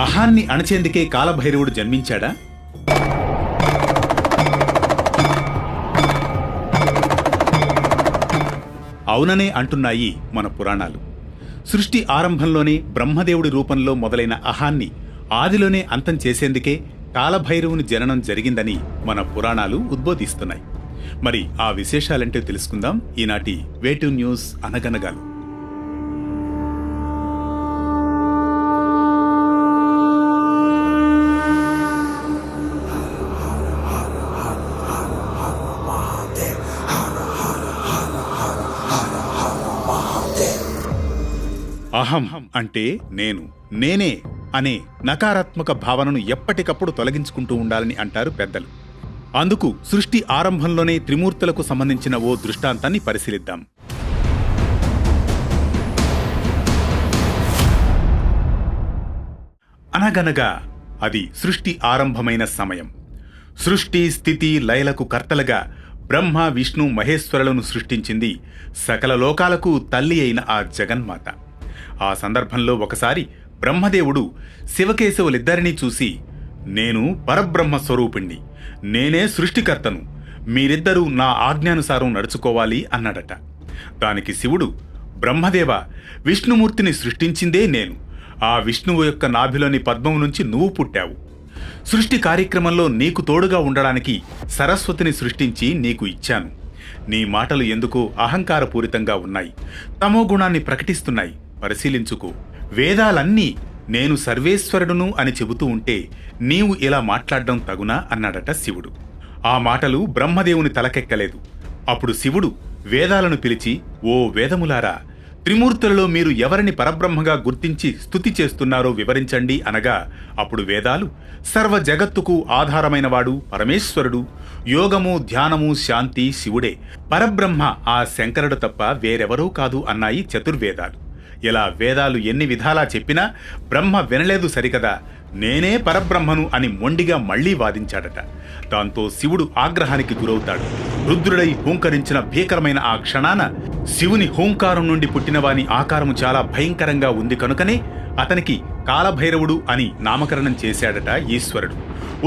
అహాన్ని అణచేందుకే కాలభైరవుడు జన్మించాడా? అవుననే అంటున్నాయి మన పురాణాలు. సృష్టి ఆరంభంలోనే బ్రహ్మదేవుడి రూపంలో మొదలైన అహాన్ని ఆదిలోనే అంతం చేసేందుకే కాలభైరవుని జననం జరిగిందని మన పురాణాలు ఉద్బోధిస్తున్నాయి. మరి ఆ విశేషాలంటే తెలుసుకుందాం ఈనాటి వేటు న్యూస్ అనగనగాలు. అహం అంటే నేను, నేనే అనే నకారాత్మక భావనను ఎప్పటికప్పుడు తొలగించుకుంటూ ఉండాలని అంటారు పెద్దలు. అందుకు సృష్టి ఆరంభంలోనే త్రిమూర్తులకు సంబంధించిన ఓ దృష్టాంతాన్ని పరిశీలిద్దాం. అనగనగా అది సృష్టి ఆరంభమైన సమయం. సృష్టి స్థితి లయలకు కర్తలుగా బ్రహ్మ విష్ణు మహేశ్వరులను సృష్టించింది సకల లోకాలకు తల్లి అయిన ఆ జగన్మాత. ఆ సందర్భంలో ఒకసారి బ్రహ్మదేవుడు శివకేశవులిద్దరినీ చూసి, నేను పరబ్రహ్మ స్వరూపిణ్ణి, నేనే సృష్టికర్తను, మీరిద్దరూ నా ఆజ్ఞానుసారం నడుచుకోవాలి అన్నాడట. దానికి శివుడు, బ్రహ్మదేవ, విష్ణుమూర్తిని సృష్టించిందే నేను, ఆ విష్ణువు యొక్క నాభిలోని పద్మం నుంచి నువ్వు పుట్టావు. సృష్టి కార్యక్రమంలో నీకు తోడుగా ఉండడానికి సరస్వతిని సృష్టించి నీకు ఇచ్చాను. నీ మాటలు ఎందుకో అహంకారపూరితంగా ఉన్నాయి, తమో గుణాన్ని ప్రకటిస్తున్నాయి, పరిశీలించుకో. వేదాలన్నీ నేను సర్వేశ్వరుడును అని చెబుతూ ఉంటే నీవు ఇలా మాట్లాడడం తగునా అన్నాడట శివుడు. ఆ మాటలు బ్రహ్మదేవుని తలకెక్కలేదు. అప్పుడు శివుడు వేదాలను పిలిచి, ఓ వేదములారా, త్రిమూర్తులలో మీరు ఎవరిని పరబ్రహ్మగా గుర్తించి స్తుతి చేస్తున్నారో వివరించండి అనగా, అప్పుడు వేదాలు, సర్వ జగత్తుకు ఆధారమైనవాడు పరమేశ్వరుడు, యోగము ధ్యానము శాంతి శివుడే, పరబ్రహ్మ ఆ శంకరుడు తప్ప వేరెవరూ కాదు అన్నాయి చతుర్వేదాలు. ఇలా వేదాలు ఎన్ని విధాలా చెప్పినా బ్రహ్మ వినలేదు సరికదా, నేనే పరబ్రహ్మను అని మొండిగా మళ్లీ వాదించాడట. దాంతో శివుడు ఆగ్రహానికి గురవుతాడు. రుద్రుడై హూంకరించిన భీకరమైన ఆ క్షణాన శివుని హూంకారం నుండి పుట్టినవాని ఆకారము చాలా భయంకరంగా ఉంది కనుకనే అతనికి కాలభైరవుడు అని నామకరణం చేశాడట ఈశ్వరుడు.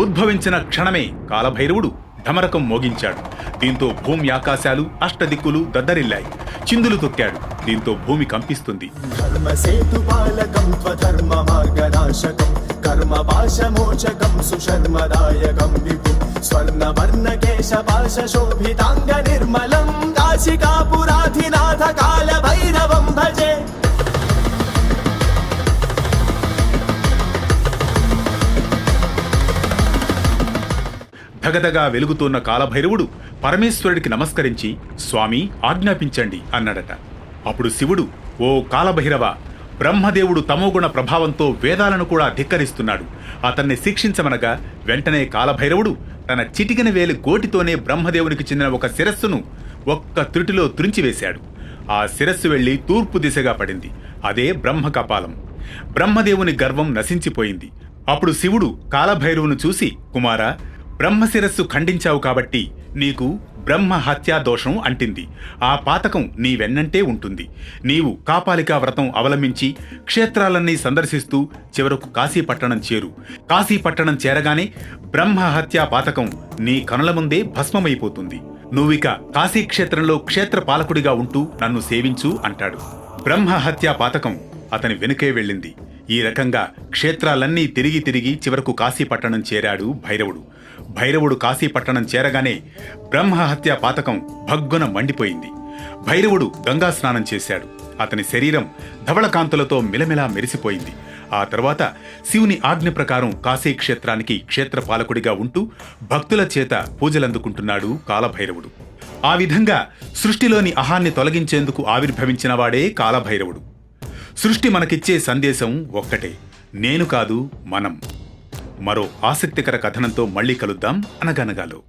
ఉద్భవించిన క్షణమే కాలభైరవుడు ఢమరకం మోగించాడు. దీంతో భూమి ఆకాశాలు అష్టదిక్కులు దద్దరిల్లాయి. చిందులు తొక్కాడు. దీంతో భూమి కంపిస్తుంది. ధగధగా వెలుగుతున్న కాలభైరవుడు పరమేశ్వరుడికి నమస్కరించి, స్వామి ఆజ్ఞాపించండి అన్నాడట. అప్పుడు శివుడు, ఓ కాలభైరవ, బ్రహ్మదేవుడు తమోగుణ ప్రభావంతో వేదాలను కూడా ధిక్కరిస్తున్నాడు, అతన్ని శిక్షించమనగా వెంటనే కాలభైరవుడు తన చిటికిన వేలి గోటితోనే బ్రహ్మదేవునికి చెందిన ఒక శిరస్సును ఒక్క త్రుటిలో త్రుంచివేశాడు. ఆ శిరస్సు వెళ్లి తూర్పు దిశగా పడింది. అదే బ్రహ్మ కపాలం. బ్రహ్మదేవుని గర్వం నశించిపోయింది. అప్పుడు శివుడు కాలభైరవును చూసి, కుమారా, బ్రహ్మశిరస్సు ఖండించావు కాబట్టి నీకు బ్రహ్మ హత్యా దోషం అంటింది. ఆ పాతకం నీ వెన్నంటే ఉంటుంది. నీవు కాపాలికా వ్రతం అవలంబించి క్షేత్రాలన్నీ సందర్శిస్తూ చివరకు కాశీపట్టణం చేరు. కాశీపట్టణం చేరగానే బ్రహ్మ హత్యా పాతకం నీ కనుల ముందే భస్మమైపోతుంది. నువ్విక కాశీక్షేత్రంలో క్షేత్ర పాలకుడిగా ఉంటూ నన్ను సేవించు అంటాడు. బ్రహ్మ హత్యా పాతకం అతని వెనుకే వెళ్ళింది. ఈ రకంగా క్షేత్రాలన్నీ తిరిగి తిరిగి చివరకు కాశీపట్టణం చేరాడు భైరవుడు. భైరవుడు కాశీపట్టణం చేరగానే బ్రహ్మహత్యా పాతకం భగ్గున మండిపోయింది. భైరవుడు గంగా స్నానం చేశాడు. అతని శరీరం ధవళకాంతులతో మిలమిలా మెరిసిపోయింది. ఆ తర్వాత శివుని ఆజ్ఞ ప్రకారం కాశీక్షేత్రానికి క్షేత్రపాలకుడిగా ఉంటూ భక్తుల చేత పూజలందుకుంటున్నాడు కాలభైరవుడు. ఆ విధంగా సృష్టిలోని అహాన్ని తొలగించేందుకు ఆవిర్భవించిన వాడే కాలభైరవుడు. సృష్టి మనకిచ్చే సందేశం ఒక్కటే, నేను కాదు మనం. మరో ఆసక్తికర కథనంతో మళ్ళీ కలుద్దాం అనగనగాలో.